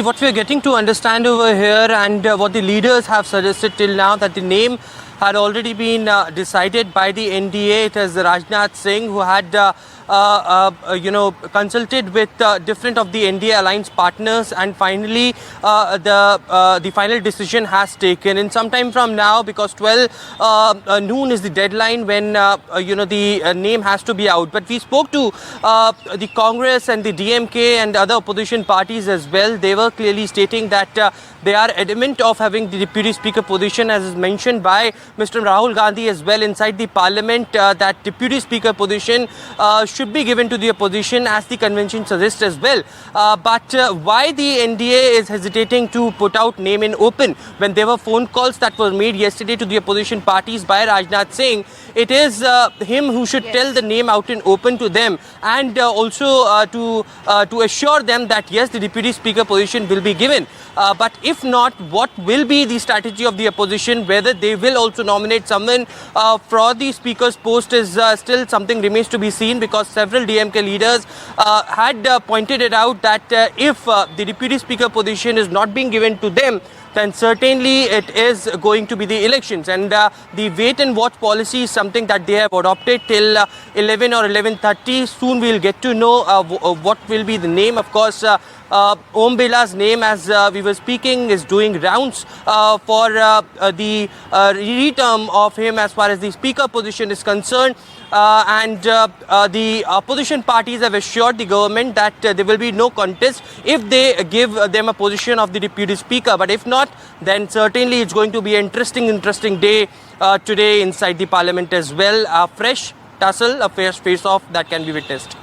What we are getting to understand over here and what the leaders have suggested till now, that the name had already been decided by the NDA. It is Rajnath Singh who had consulted with different of the NDA alliance partners, and finally the final decision has taken. In some time from now, because 12 noon is the deadline when the name has to be out. But we spoke to the Congress and the DMK and other opposition parties as well. They were clearly stating that they are adamant of having the Deputy Speaker position, as is mentioned by Mr. Rahul Gandhi as well inside the Parliament, that Deputy Speaker position should be given to the opposition, as the convention suggests as well. But why the NDA is hesitating to put out name in open when there were phone calls that were made yesterday to the opposition parties by Rajnath Singh? It is him who should tell the name out in open to them, and also to assure them that yes, the Deputy Speaker position will be given. But if not, what will be the strategy of the opposition? Whether they will also nominate someone for the Speaker's post is still something remains to be seen, because several DMK leaders had pointed it out that if the Deputy Speaker position is not being given to them, then certainly it is going to be the elections. And the wait and watch policy is something that they have adopted till 11 or 11:30. Soon we'll get to know what will be the name. Of course, Om Birla's name, as we were speaking, is doing rounds for the reterm of him as far as the Speaker position is concerned. And the opposition parties have assured the government that there will be no contest if they give them a position of the Deputy Speaker. But if not, then certainly it's going to be an interesting day today inside the Parliament as well. A fresh tussle, a fresh face-off that can be witnessed.